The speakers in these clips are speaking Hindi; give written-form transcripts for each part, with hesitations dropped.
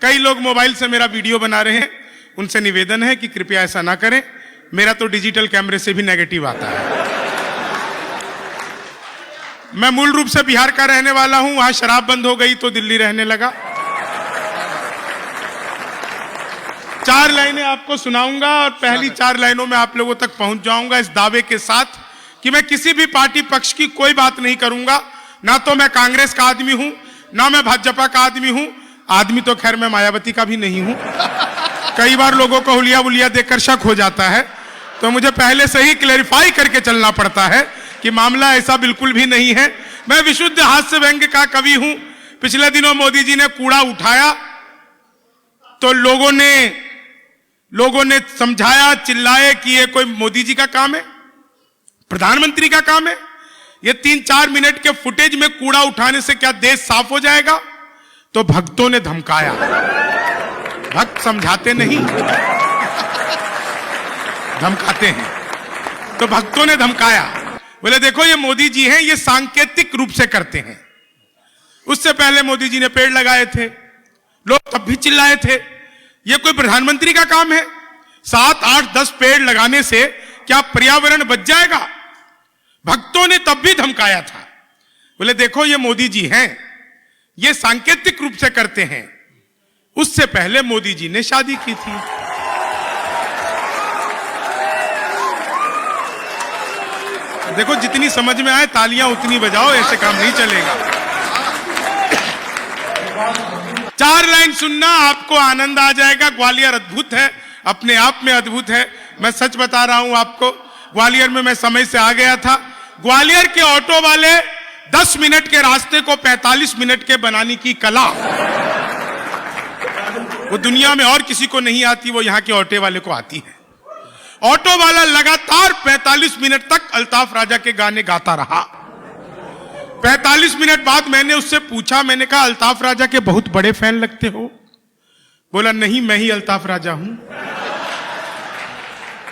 कई लोग मोबाइल से मेरा वीडियो बना रहे हैं, उनसे निवेदन है कि कृपया ऐसा ना करें। मेरा तो डिजिटल कैमरे से भी नेगेटिव आता है। मैं मूल रूप से बिहार का रहने वाला हूं, वहां शराब बंद हो गई तो दिल्ली रहने लगा। 4 लाइनें आपको सुनाऊंगा और पहली 4 लाइनों में आप लोगों तक पहुंच जाऊंगा इस दावे के साथ कि मैं किसी भी पार्टी पक्ष की कोई बात नहीं करूंगा। ना तो मैं कांग्रेस का आदमी हूं, ना मैं भाजपा का आदमी हूं। आदमी तो खैर मैं मायावती का भी नहीं हूं। कई बार लोगों को हुलिया बुलिया देखकर शक हो जाता है, तो मुझे पहले से ही क्लेरिफाई करके चलना पड़ता है कि मामला ऐसा बिल्कुल भी नहीं है। मैं विशुद्ध हास्य व्यंग्य का कवि हूं। पिछले दिनों मोदी जी ने कूड़ा उठाया तो लोगों ने समझाया, चिल्लाए कि ये कोई मोदी जी का काम है, प्रधानमंत्री का काम है। ये 3-4 मिनट के फुटेज में कूड़ा उठाने से क्या देश साफ हो जाएगा? तो भक्तों ने धमकाया। भक्त समझाते नहीं, धमकाते हैं। तो भक्तों ने धमकाया, बोले देखो ये मोदी जी हैं, ये सांकेतिक रूप से करते हैं। उससे पहले मोदी जी ने पेड़ लगाए थे, लोग तब भी चिल्लाए थे। ये कोई प्रधानमंत्री का काम है? 7, 8, 10 पेड़ लगाने से क्या पर्यावरण बच जाएगा? भक्तों ने तब भी धमकाया था। बोले देखो ये मोदी जी हैं, ये सांकेतिक रूप से करते हैं। उससे पहले मोदी जी ने शादी की थी। देखो जितनी समझ में आए तालियां उतनी बजाओ, ऐसे काम नहीं चलेगा। 4 लाइन सुनना, आपको आनंद आ जाएगा। ग्वालियर अद्भुत है, अपने आप में अद्भुत है। मैं सच बता रहा हूं आपको, ग्वालियर में मैं समय से आ गया था। ग्वालियर के ऑटो वाले 10 मिनट के रास्ते को 45 मिनट के बनाने की कला, वो दुनिया में और किसी को नहीं आती, वो यहां के ऑटो वाले को आती है। ऑटो वाला लगातार 45 मिनट तक अल्ताफ राजा के गाने गाता रहा। 45 मिनट बाद मैंने उससे पूछा, मैंने कहा अल्ताफ राजा के बहुत बड़े फैन लगते हो? बोला नहीं, मैं ही अल्ताफ राजा हूं।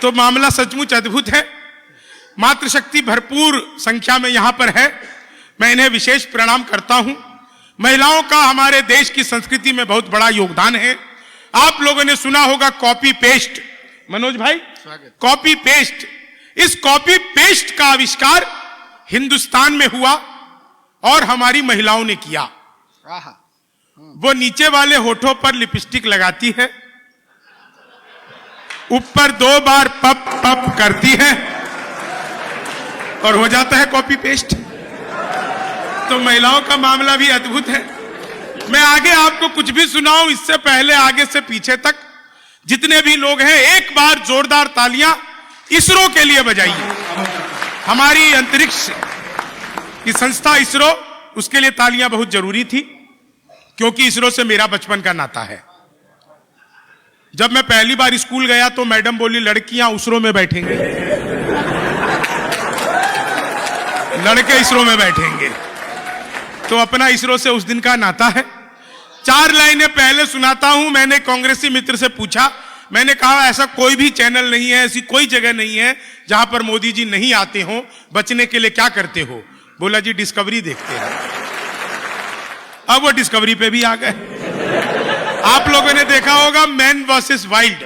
तो मामला सचमुच अद्भुत है। मातृशक्ति भरपूर संख्या में यहां पर है। मैं इन्हें विशेष प्रणाम करता हूं। महिलाओं का हमारे देश की संस्कृति में बहुत बड़ा योगदान है। आप लोगों ने सुना होगा कॉपी पेस्ट। मनोज भाई, कॉपी पेस्ट। इस कॉपी पेस्ट का आविष्कार हिंदुस्तान में हुआ और हमारी महिलाओं ने किया। वो नीचे वाले होठों पर लिपस्टिक लगाती है, ऊपर 2 बार पप पप करती है और हो जाता है कॉपी पेस्ट। तो महिलाओं का मामला भी अद्भुत है। मैं आगे आपको कुछ भी सुनाऊं, इससे पहले आगे से पीछे तक जितने भी लोग हैं, एक बार जोरदार तालियां इसरो के लिए बजाइए। हमारी अंतरिक्ष की संस्था इसरो, उसके लिए तालियां बहुत जरूरी थी, क्योंकि इसरो से मेरा बचपन का नाता है। जब मैं पहली बार स्कूल गया तो मैडम बोली लड़कियां इसरो में बैठेंगे, लड़के इसरो में बैठेंगे। तो अपना इसरो से उस दिन का नाता है। 4 लाइनें पहले सुनाता हूं। मैंने कांग्रेसी मित्र से पूछा, मैंने कहा ऐसा कोई भी चैनल नहीं है, ऐसी कोई जगह नहीं है जहां पर मोदी जी नहीं आते हो, बचने के लिए क्या करते हो? बोला जी डिस्कवरी देखते हैं। अब वो डिस्कवरी पे भी आ गए। आप लोगों ने देखा होगा मैन वर्सेस वाइल्ड,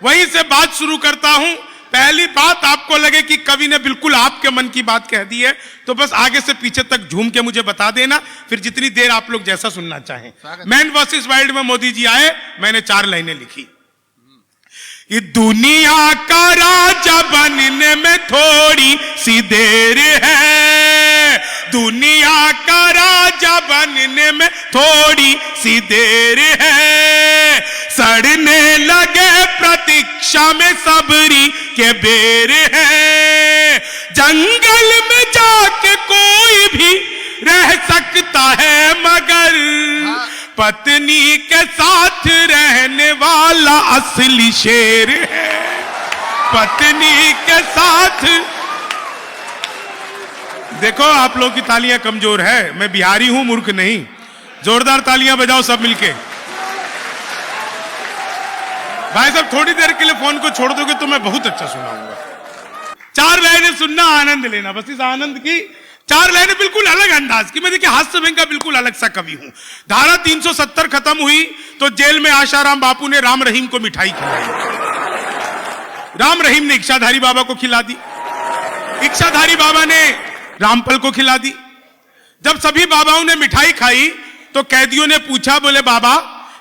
वहीं से बात शुरू करता हूं। पहली बात आपको लगे कि कवि ने बिल्कुल आपके मन की बात कह दी है, तो बस आगे से पीछे तक झूम के मुझे बता देना, फिर जितनी देर आप लोग जैसा सुनना चाहें। मैन वर्सेस वाइल्ड में मोदी जी आए, मैंने 4 लाइनें लिखी। ये दुनिया का राजा बनने में थोड़ी सी देर है, दुनिया का राजा बनने में थोड़ी सी देर है, सड़ने लगे प्रतीक्षा में सबरी के बेर है, जंगल में जाके कोई भी रह सकता है मगर पत्नी के साथ रहने वाला असली शेर है, पत्नी के साथ। देखो आप लोग की तालियां कमजोर है, मैं बिहारी हूं, मूर्ख नहीं। जोरदार तालियां बजाओ सब मिलके। भाई साहब थोड़ी देर के लिए फोन को छोड़ दोगे तो मैं बहुत अच्छा सुनाऊंगा। 4 लाइनें सुनना, आनंद लेना, बस इस आनंद की 4 लाइनें बिल्कुल अलग अंदाज की। मैं देखिए हास्य व्यंग का बिल्कुल अलग सा कवि हूं। धारा 370 खत्म हुई तो जेल में आशाराम बापू ने राम रहीम को मिठाई खिलाई। राम रहीम ने इच्छाधारी बाबा को खिला दी, इच्छाधारी बाबा ने रामपल को खिला दी। जब सभी बाबाओं ने मिठाई खाई तो कैदियों ने पूछा, बोले बाबा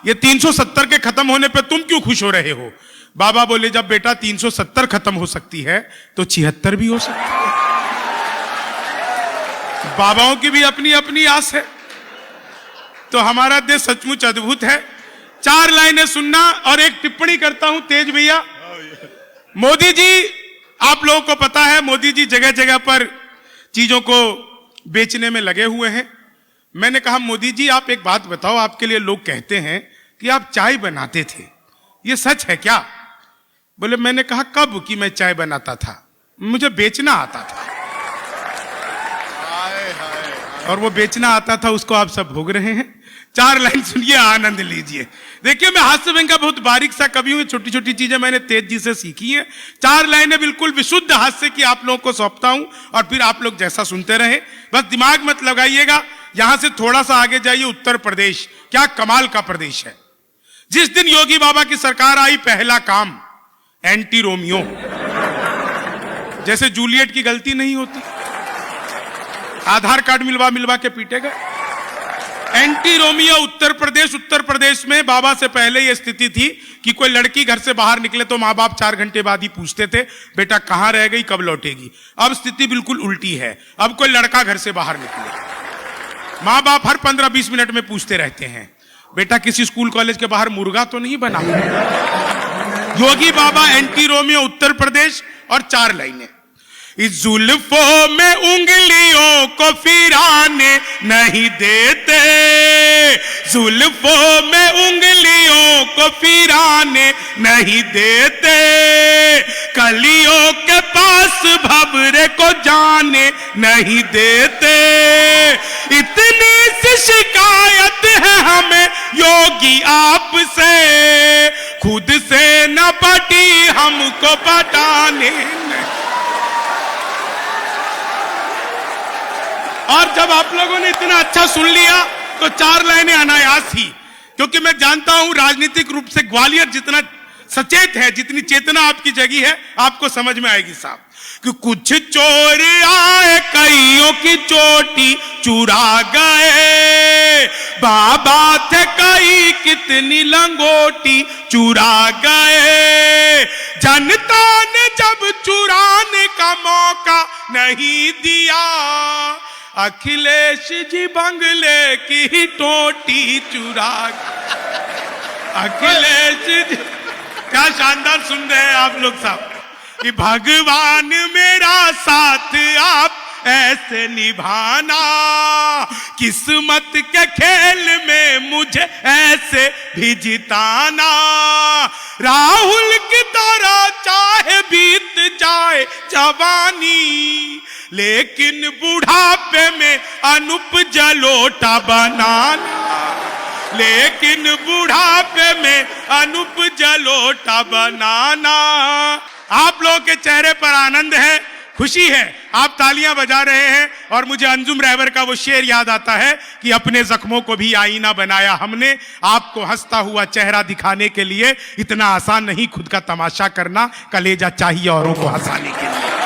ये 370 के खत्म होने पे तुम क्यों खुश हो रहे हो? बाबा बोले, जब बेटा 370 खत्म हो सकती है तो 76 भी हो सकती है। बाबाओं की भी अपनी अपनी आस है। तो हमारा देश सचमुच अद्भुत है। 4 लाइनें सुनना और एक टिप्पणी करता हूं तेज भैया। मोदी जी, आप लोगों को पता है मोदी जी जगह जगह पर चीजों को बेचने में लगे हुए हैं। मैंने कहा मोदी जी आप एक बात बताओ, आपके लिए लोग कहते हैं कि आप चाय बनाते थे, ये सच है क्या? बोले, मैंने कहा कब कि मैं चाय बनाता था, मुझे बेचना आता था। और वो बेचना आता था उसको आप सब भोग रहे हैं। 4 लाइन सुनिए, आनंद लीजिए। देखिए मैं हास्य व्यंग का बहुत बारीक सा कवि हूं, छोटी छोटी चीजें मैंने तेज जी से सीखी हैं। 4 लाइनें बिल्कुल विशुद्ध हास्य की आप लोगों को सौंपता हूं और फिर आप लोग जैसा सुनते रहे, बस दिमाग मत लगाइएगा। यहां से थोड़ा सा आगे जाइए, उत्तर प्रदेश क्या कमाल का प्रदेश है। जिस दिन योगी बाबा की सरकार आई, पहला काम एंटी रोमियो। जैसे जूलियट की गलती नहीं होती, आधार कार्ड मिलवा मिलवा के पीटे गए। एंटी रोमियो उत्तर प्रदेश में बाबा से पहले यह स्थिति थी कि कोई लड़की घर से बाहर निकले तो मां बाप 4 घंटे बाद ही पूछते थे, बेटा कहां रह गई, कब लौटेगी। अब स्थिति बिल्कुल उल्टी है। अब कोई लड़का घर से बाहर निकले, मां बाप हर 15-20 मिनट में पूछते रहते हैं, बेटा किसी स्कूल कॉलेज के बाहर मुर्गा तो नहीं बना। योगी बाबा एंटी रोमियो उत्तर प्रदेश। और 4 लाइनें, इस जुल्फों में उंगलियों को फिराने नहीं देते, जुल्फों में उंगलियों को फिराने नहीं देते, कलियों के पास भंवरे को जाने नहीं देते। इतनी सी शिकायत है हमें योगी आपसे, खुद से न पटी हमको पटाने नहीं। और जब आप लोगों ने इतना अच्छा सुन लिया तो 4 लाइनें अनायास ही, क्योंकि मैं जानता हूं राजनीतिक रूप से ग्वालियर जितना सचेत है, जितनी चेतना आपकी जगी है, आपको समझ में आएगी साहब कि कुछ चोर आए कईयों की चोटी चुरा गए, बाबा थे कई कितनी लंगोटी चुरा गए। जनता ने जब चुराने का मौका नहीं दिया, अखिलेश जी बंगले की टोटी चुरा। अखिलेश जी, क्या शानदार सुन रहे हैं आप लोग साहब कि भगवान मेरा साथ आप ऐसे निभाना, किस्मत के खेल में मुझे ऐसे भी जिताना। राहुल की तरह चाहे बीत जाए जवानी, लेकिन बुढ़ापे में अनुप जलोटा बनाना, लेकिन बुढ़ापे में अनुप जलोटा बनाना। आप लोगों के चेहरे पर आनंद है, खुशी है, आप तालियां बजा रहे हैं। और मुझे अंजुम रहबर का वो शेर याद आता है कि अपने जख्मों को भी आईना बनाया हमने, आपको हंसता हुआ चेहरा दिखाने के लिए। इतना आसान नहीं खुद का तमाशा करना, कलेजा चाहिए औरों को हंसाने के लिए।